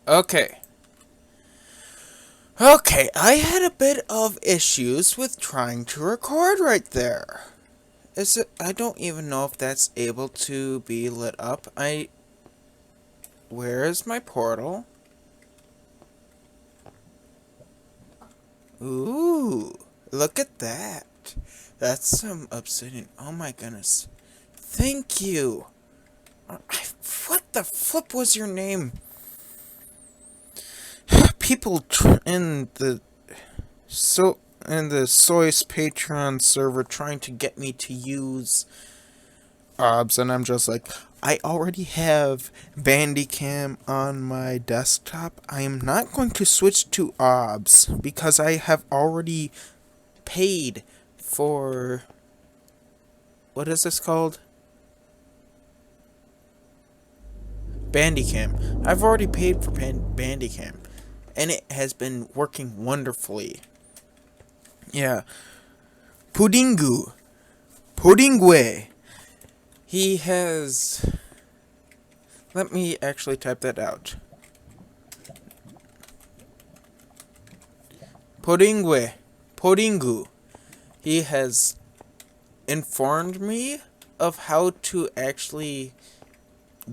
Okay. Okay, I had a bit of issues with trying to record right there. Is it? I don't even know if that's able to be lit up. Where is my portal? Ooh, look at that. That's some obsidian. Oh my goodness. Thank you. What the flip was your name? People in the Soy's Patreon server trying to get me to use OBS, and I'm just like, I already have Bandicam on my desktop. I am not going to switch to OBS because I have already paid for, what is this called? Bandicam. I've already paid for Bandicam, and it has been working wonderfully. Yeah. Puddingwe. He has... Let me actually type that out. Podingu. He has informed me of how to actually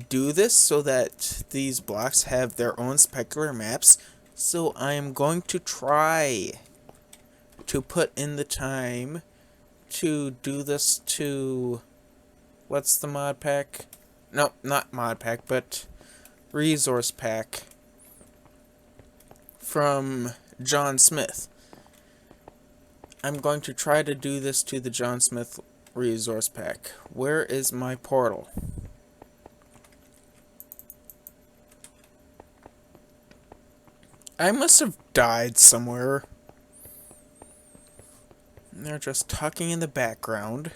do this so that these blocks have their own specular maps. So I am going to try to put in the time to do this to... What's the mod pack? No, not mod pack, but resource pack from John Smith. I'm going to try to do this to the John Smith resource pack. Where is my portal? I must have died somewhere. They're just talking in the background.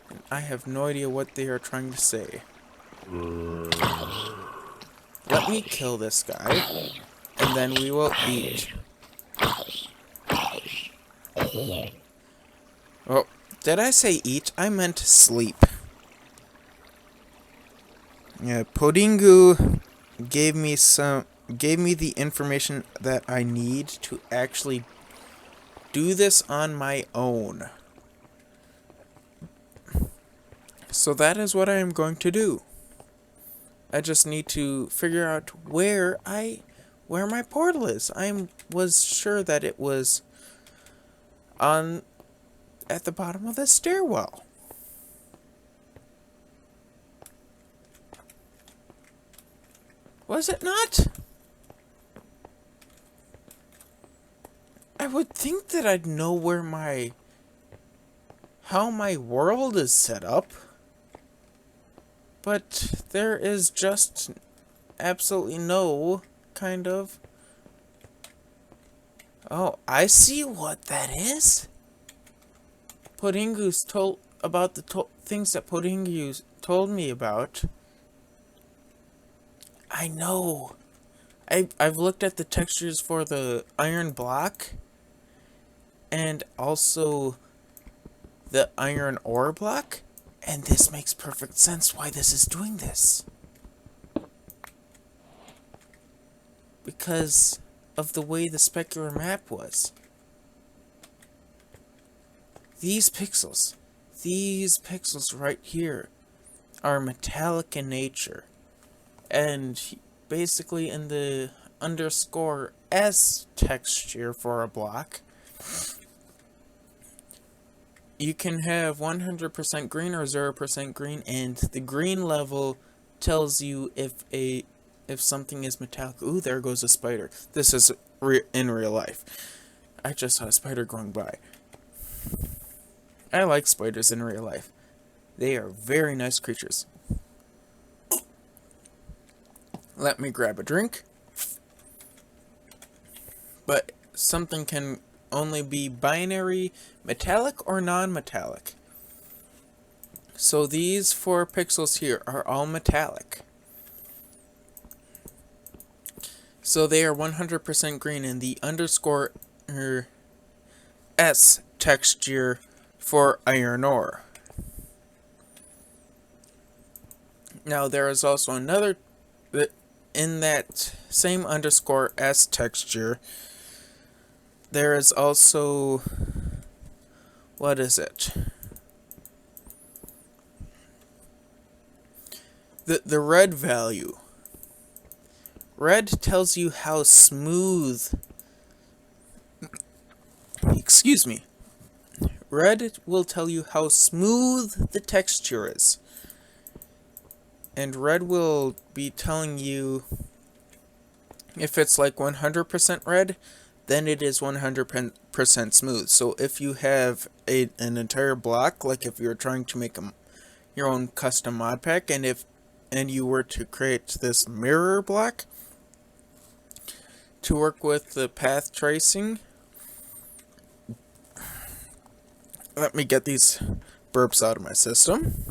And I have no idea what they are trying to say. Let me kill this guy, and then we will eat. Oh, did I say eat? I meant sleep. Yeah, Podingu gave me the information that I need to actually do this on my own. So that is what I am going to do. I just need to figure out where my portal is. I was sure that it was at the bottom of the stairwell. Was it not? I would think that I'd know how my world is set up. But there is just absolutely no kind of... Oh, I see what that is. Podingu's told about the things that Podingu told me about. I know. I've looked at the textures for the iron block and also the iron ore block, and this makes perfect sense why this is doing this. Because of the way the specular map was. These pixels right here are metallic in nature. And basically in the underscore S texture for a block, you can have 100% green or 0% green, and the green level tells you if something is metallic. Ooh, there goes a spider. This is in real life. I just saw a spider going by. I like spiders in real life. They are very nice creatures. Let me grab a drink. But something can only be binary, metallic or non-metallic. So these 4 pixels here are all metallic. So they are 100% green, and the underscore S texture for iron ore. Now there is also another in that same underscore S texture, there is also, what is it? The red value. Red tells you how smooth, excuse me. Red will tell you how smooth the texture is. And red will be telling you if it's like 100% red, then it is 100% smooth. So if you have an entire block, like if you're trying to make your own custom mod pack, and you were to create this mirror block to work with the path tracing. Let me get these burps out of my system.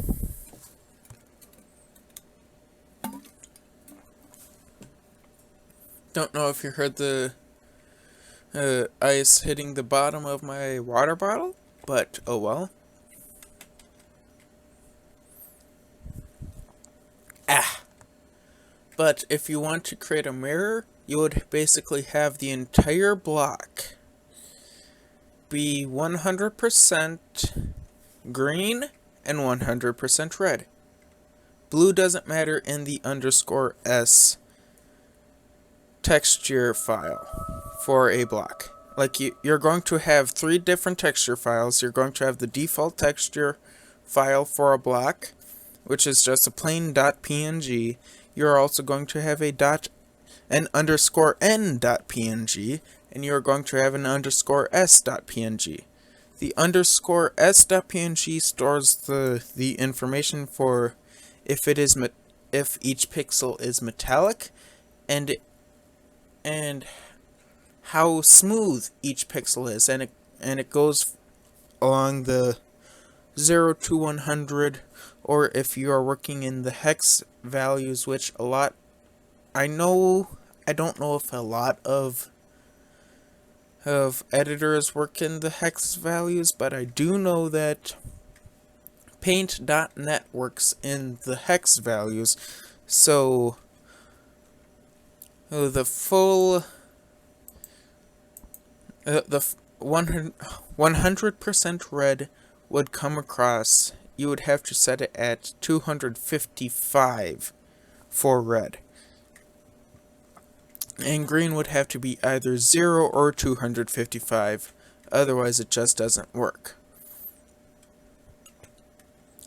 Don't know if you heard the ice hitting the bottom of my water bottle, but oh well. But if you want to create a mirror, you would basically have the entire block be 100% green and 100% red. Blue doesn't matter in the underscore S texture file for a block. Like you're going to have 3 different texture files. You're going to have the default texture file for a block, which is just a plain .png. You're also going to have an underscore n.png, and you're going to have an underscore s.png. The underscore s.png stores the information for if each pixel is metallic, and how smooth each pixel is, and it goes along the 0 to 100, or if you are working in the hex values, which I don't know if a lot of editors work in the hex values, but I do know that Paint.net works in the hex values. So the full 100% red would come across. You would have to set it at 255 for red. And green would have to be either 0 or 255, otherwise it just doesn't work.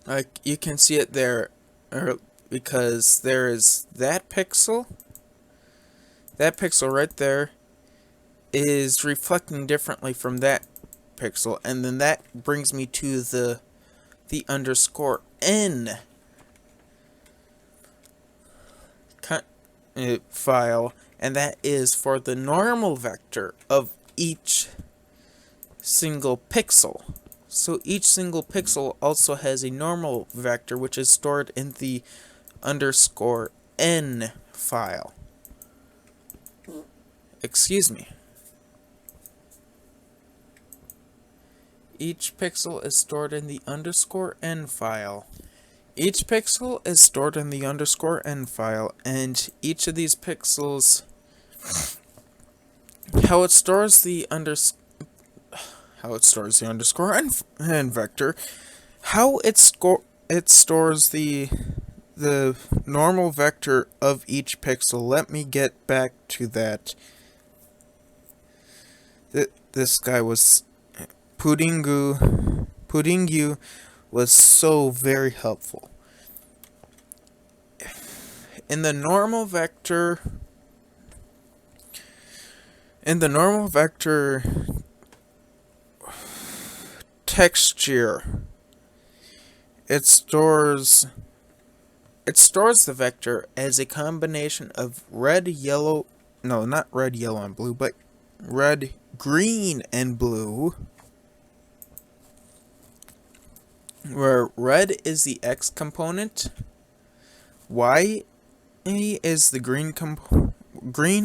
Like, you can see it there, because there is that pixel right there is reflecting differently from that pixel, and then that brings me to the underscore n file, and that is for the normal vector of each single pixel. So each single pixel also has a normal vector, which is stored in the underscore n file. Excuse me. Each pixel is stored in the underscore n file. Each pixel is stored in the underscore n file, and each of these pixels, how it stores the underscore n vector, how it stores the normal vector of each pixel. Let me get back to that. This guy was Puddingu was so very helpful. In the normal vector texture, it stores the vector as a combination of red, yellow, no, not red, yellow, and blue, but red, green, and blue, where red is the X component, Y is the green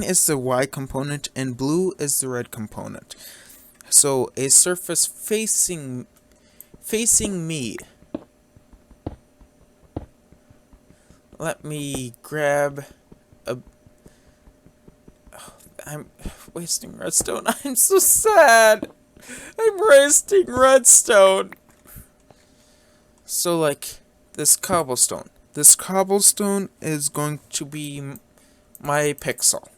is the Y component, and blue is the red component. So a surface facing me. Let me grab I'm wasting redstone. I'm so sad. I'm wasting redstone. So, like, this cobblestone. This cobblestone is going to be my pixel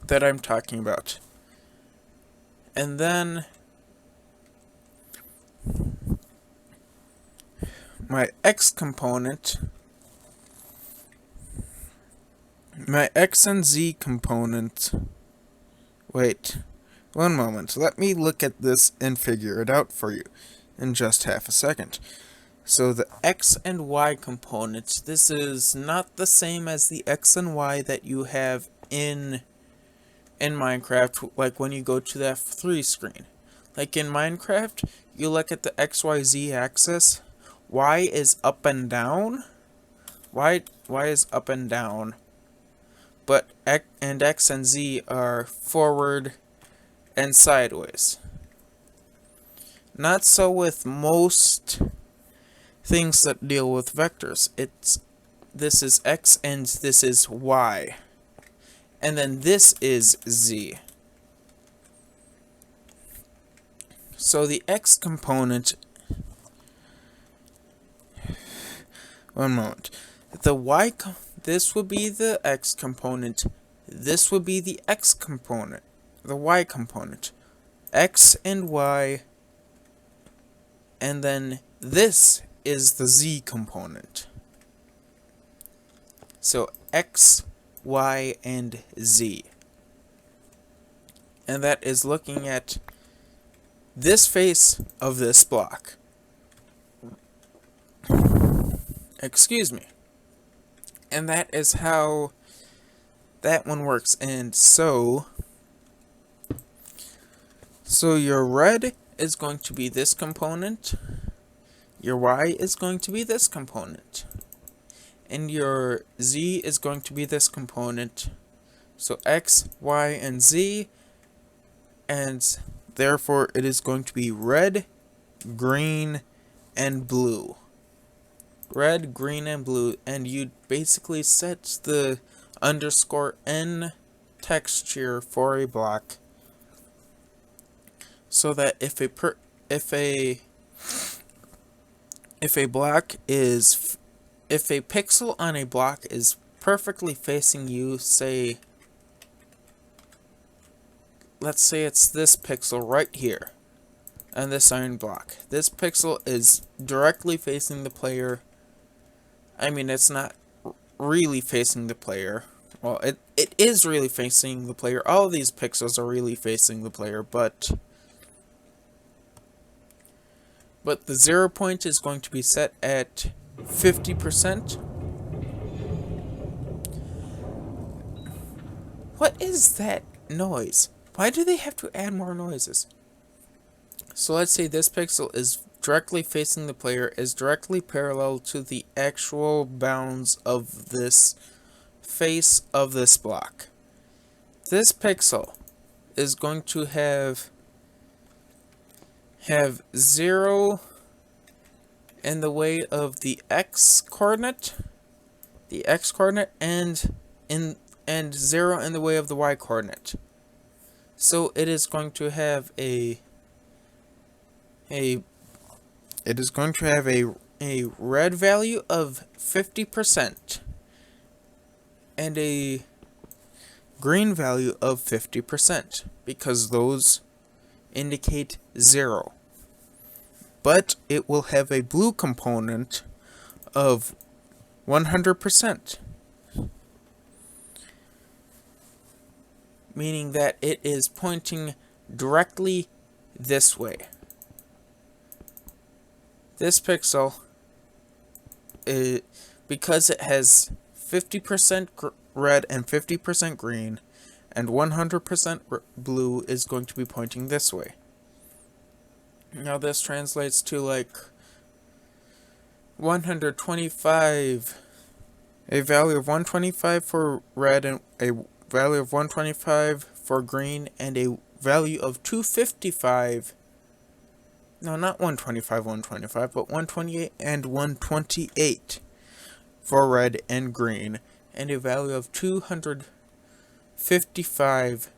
that I'm talking about. And then my X component, my X and Z component. Wait, one moment. Let me look at this and figure it out for you in just half a second. So the X and Y components, this is not the same as the X and Y that you have in Minecraft, like when you go to that 3 screen. Like in Minecraft, you look at the XYZ axis, Y is up and down, Y is up and down, but X and Z are forward and sideways. Not so with most things that deal with vectors. This is X and this is Y. And then this is Z. So the X component, one moment. This would be the X component. This would be the X component. The Y component. X and Y. And then this is the Z component. So X, Y, and Z. And that is looking at this face of this block. Excuse me. And that is how that one works. And so your red is going to be this component. Your Y is going to be this component. And your Z is going to be this component. So X, Y, and Z. And therefore it is going to be red, green, and blue. Red, green, and blue. And you basically set the _n texture for a block. So that if a pixel on a block is perfectly facing you, say, let's say it's this pixel right here, on this iron block. This pixel is directly facing the player. I mean, it's not really facing the player. Well, it is really facing the player. All of these pixels are really facing the player, but the 0 point is going to be set at 50%. What is that noise? Why do they have to add more noises? So let's say this pixel is directly facing the player, is directly parallel to the actual bounds of this face of this block. This pixel is going to have 0 in the way of the X coordinate, and 0 in the way of the Y coordinate. So it is going to have a red value of 50% and a green value of 50%, because those indicate 0. But it will have a blue component of 100%. Meaning that it is pointing directly this way. This pixel, because it has 50% red and 50% green, and 100% blue, is going to be pointing this way. Now this translates to like 125, a value of 125 for red, and a value of 125 for green, and a value of 255. No, not 125, 125, but 128 and 128 for red and green, and a value of 200 55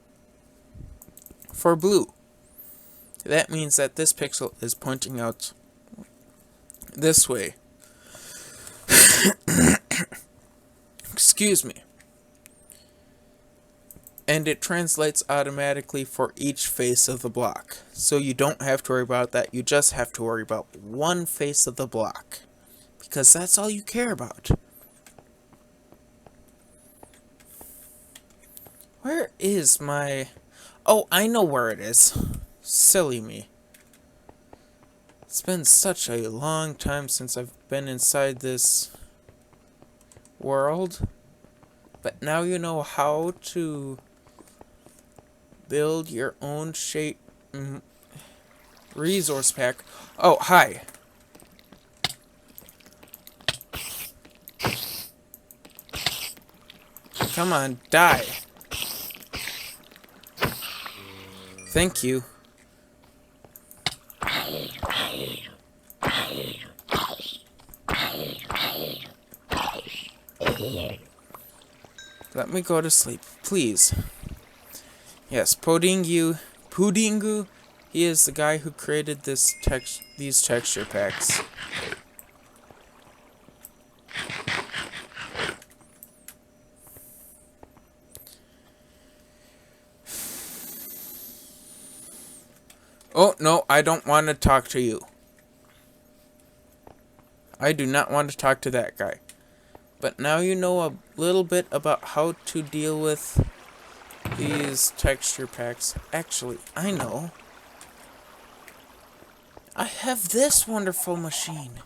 for blue. That means that this pixel is pointing out this way. Excuse me. And it translates automatically for each face of the block. So you don't have to worry about that. You just have to worry about one face of the block. Because that's all you care about. Where is my... Oh, I know where it is. Silly me. It's been such a long time since I've been inside this world. But now you know how to build your own shape resource pack. Oh, hi. Come on, die. Thank you. Let me go to sleep, please. Yes, Pudingu, he is the guy who created these texture packs. Oh, no, I don't want to talk to you. I do not want to talk to that guy. But now you know a little bit about how to deal with these texture packs. Actually, I know. I have this wonderful machine.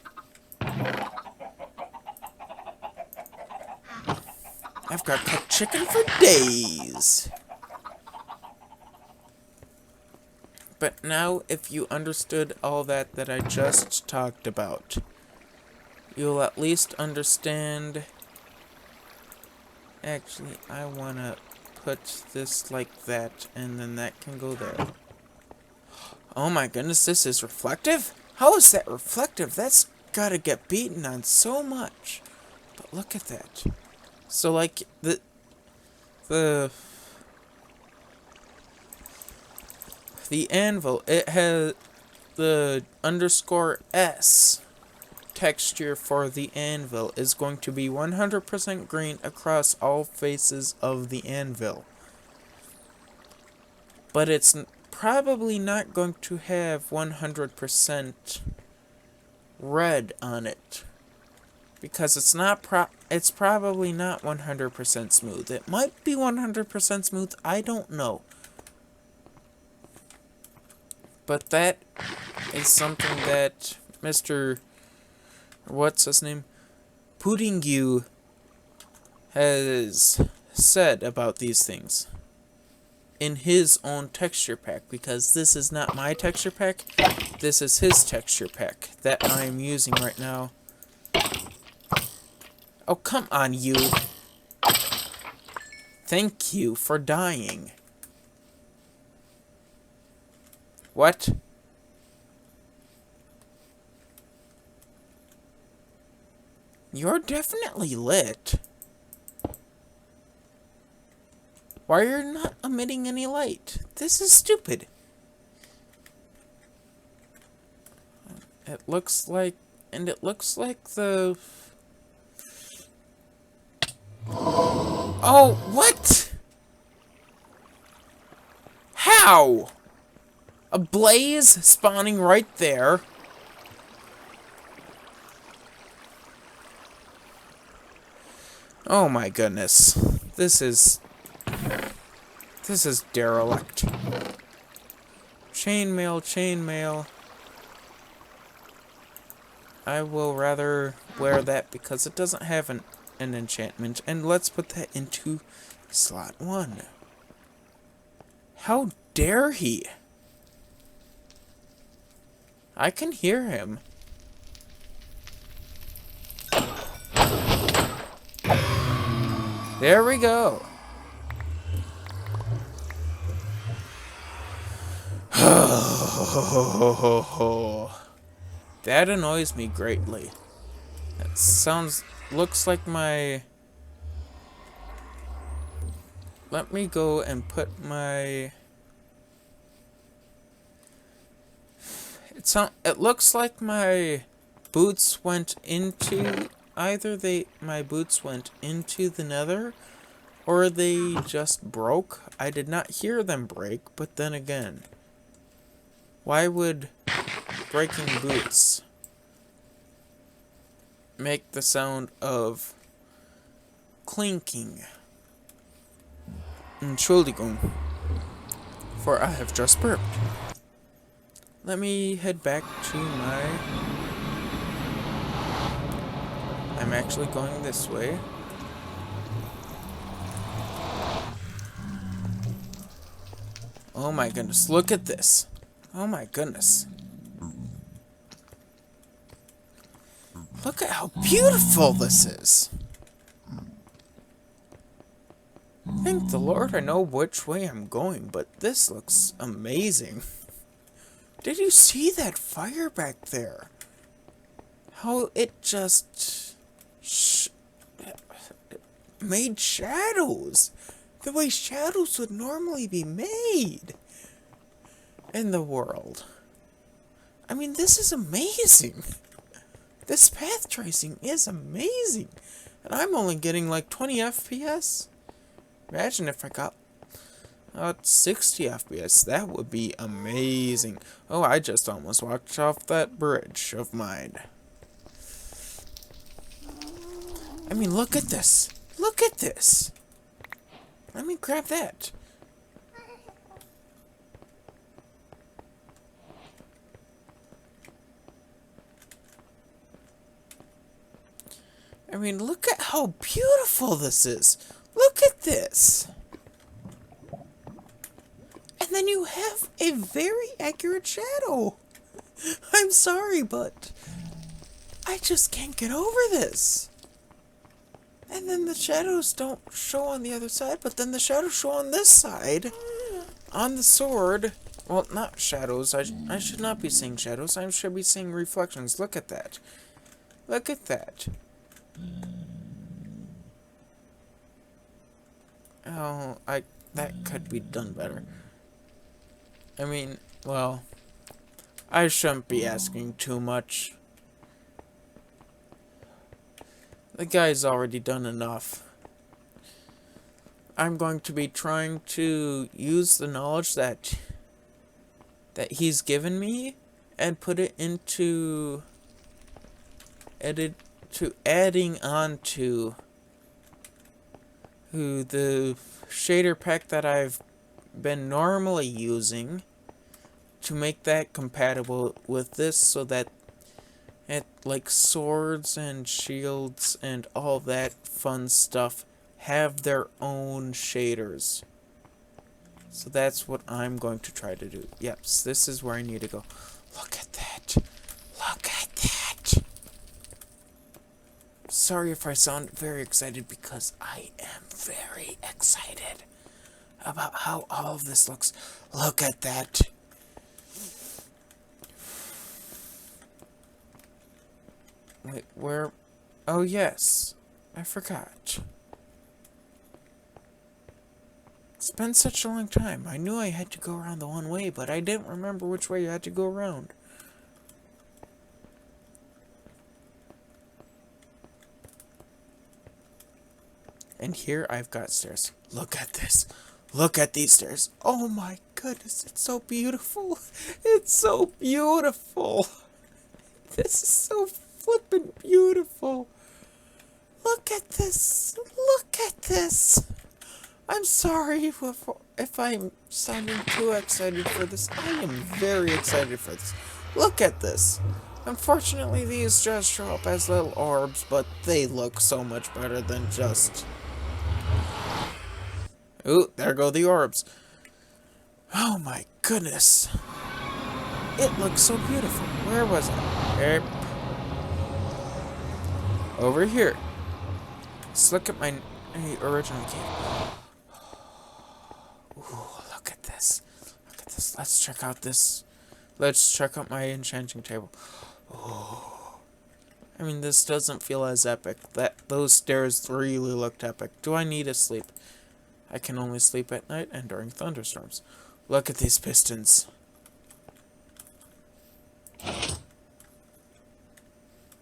I've got cooked chicken for days. But now, if you understood all that I just talked about, you'll at least understand... Actually, I want to put this like that, and then that can go there. Oh my goodness, this is reflective? How is that reflective? That's gotta get beaten on so much. But look at that. So, like, the anvil, it has the _S texture for the anvil is going to be 100% green across all faces of the anvil. But it's probably not going to have 100% red on it. Because it's probably not 100% smooth. It might be 100% smooth, I don't know. But that is something that Mr. What's his name? Pudingu has said about these things in his own texture pack, because this is not my texture pack, this is his texture pack that I am using right now. Oh, come on, you. Thank you for dying. What? You're definitely lit. Why are you not emitting any light? This is stupid. It looks like the... Oh, what? How? A blaze spawning right there. Oh my goodness. This is derelict. Chainmail, chainmail. I will rather wear that because it doesn't have an enchantment. And let's put that into slot 1. How dare he? I can hear him. There we go. That annoys me greatly. That looks like my... let me go and put my... It looks like my boots went into... Either my boots went into the nether, or they just broke. I did not hear them break, but then again, why would breaking boots make the sound of clinking? Entschuldigung, for I have just burped. Let me head back to my... I'm actually going this way. Oh my goodness, look at this. Oh my goodness. Look at how beautiful this is. Thank the Lord I know which way I'm going, but this looks amazing. Did you see that fire back there? How it just made shadows. The way shadows would normally be made in the world. I mean, this is amazing. This path tracing is amazing. And I'm only getting like 20 FPS. Imagine if I got 60 FPS. That would be amazing. Oh, I just almost walked off that bridge of mine. I mean, look at this. Look at this. Let me grab that. I mean, look at how beautiful this is. Look at this. And then you have a very accurate shadow. I'm sorry, but I just can't get over this. And then the shadows don't show on the other side, but then the shadows show on this side. On the sword. Well, not shadows. I should not be seeing shadows. I should be seeing reflections. Look at that. Look at that. Oh, that could be done better. I mean, well, I shouldn't be asking too much. The guy's already done enough. I'm going to be trying to use the knowledge that he's given me and put it into adding on to the shader pack that I've been normally using to make that compatible with this, so that like swords and shields and all that fun stuff have their own shaders. So that's what I'm going to try to do. Yep, this is where I need to go. Look at that. Look at that. Sorry if I sound very excited, because I am very excited about how all of this looks. Look at that. Wait, where? Oh, yes. I forgot. It's been such a long time. I knew I had to go around the one way, but I didn't remember which way you had to go around. And here I've got stairs. Look at this. Look at these stairs. Oh my goodness, it's so beautiful. It's so beautiful. This is so flippin' beautiful. Look at this. Look at this. I'm sorry if I'm sounding too excited for this. I am very excited for this. Look at this. Unfortunately, these just show up as little orbs, but they look so much better than just... Ooh, there go the orbs. Oh my goodness. It looks so beautiful. Where was I? Over here. Let's look at my original cave. Ooh, look at this. Look at this. Let's check out this. Let's check out my enchanting table. Ooh. I mean, this doesn't feel as epic. Those stairs really looked epic. Do I need to sleep? I can only sleep at night and during thunderstorms. Look at these pistons.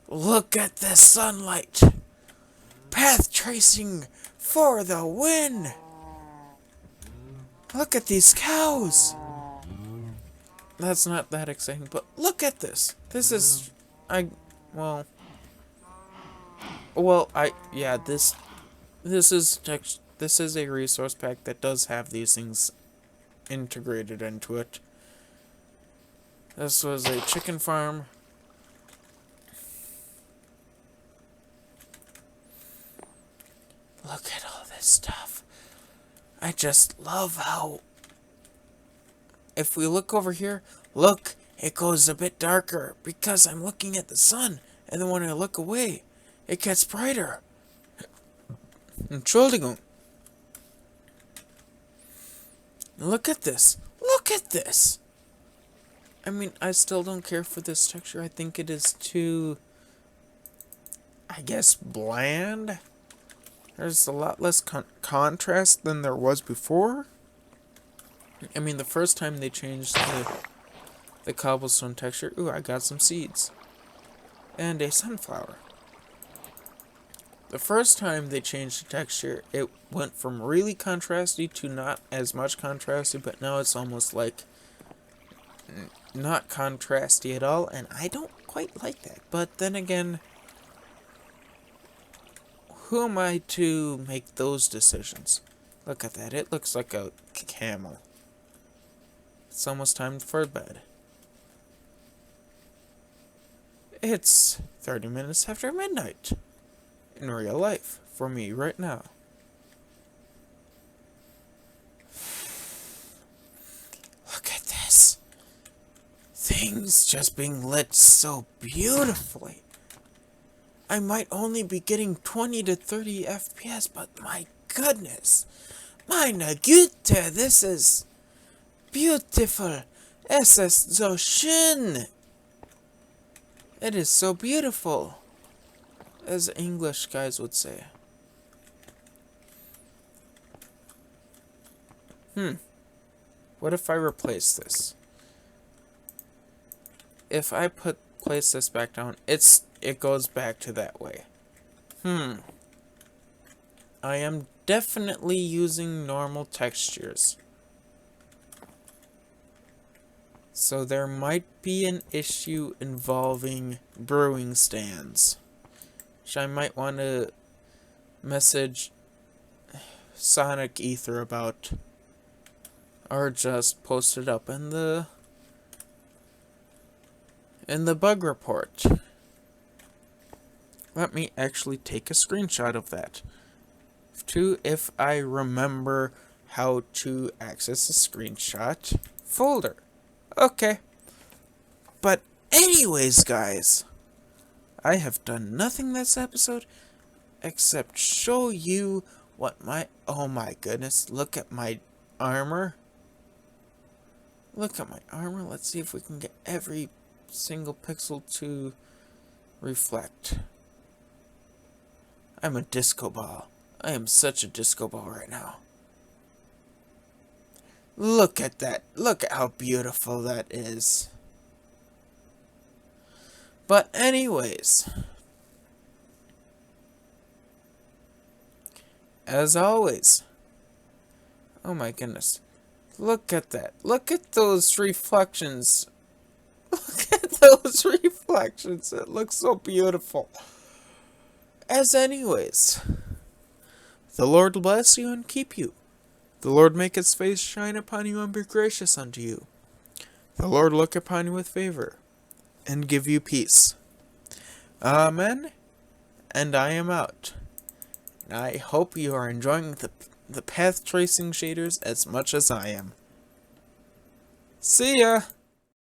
Look at the sunlight. Path tracing for the win. Look at these cows. That's not that exciting, but look at this. This is, this is a resource pack that does have these things integrated into it. This was a chicken farm. Look at all this stuff. I just love how, if we look over here, look, it goes a bit darker because I'm looking at the sun, and then when I look away, it gets brighter. Entschuldigung. Look at this. Look at this. I mean, I still don't care for this texture. I think it is too, I guess, bland. There's a lot less contrast than there was before. I mean, the first time they changed the cobblestone texture, ooh, I got some seeds. And a sunflower. The first time they changed the texture, it went from really contrasty to not as much contrasty, but now it's almost like not contrasty at all, and I don't quite like that. But then again, who am I to make those decisions? Look at that, it looks like a camel. It's almost time for bed. It's 30 minutes after midnight. In real life, for me right now. Look at this. Things just being lit so beautifully. I might only be getting 20 to 30 FPS, but my goodness. Meine Güte, this is beautiful. Es ist so schön. It is so beautiful. As English guys would say. What if I replace this? If I place this back down, it goes back to that way. I am definitely using normal textures. So there might be an issue involving brewing stands. Which I might want to message Sonic Ether about, or just post it up in the bug report. Let me actually take a screenshot of that, if I remember how to access a screenshot folder. Okay, but anyways, guys, I have done nothing this episode except show you what oh my goodness, look at my armor. Look at my armor. Let's see if we can get every single pixel to reflect. I'm a disco ball. I am such a disco ball right now. Look at that. Look at how beautiful that is. But anyways, as always, oh my goodness, look at that. Look at those reflections. Look at those reflections. It looks so beautiful. As anyways, the Lord bless you and keep you. The Lord make his face shine upon you and be gracious unto you. The Lord look upon you with favor and give you peace. Amen. And I am out. I hope you are enjoying the path tracing shaders as much as I am. See ya!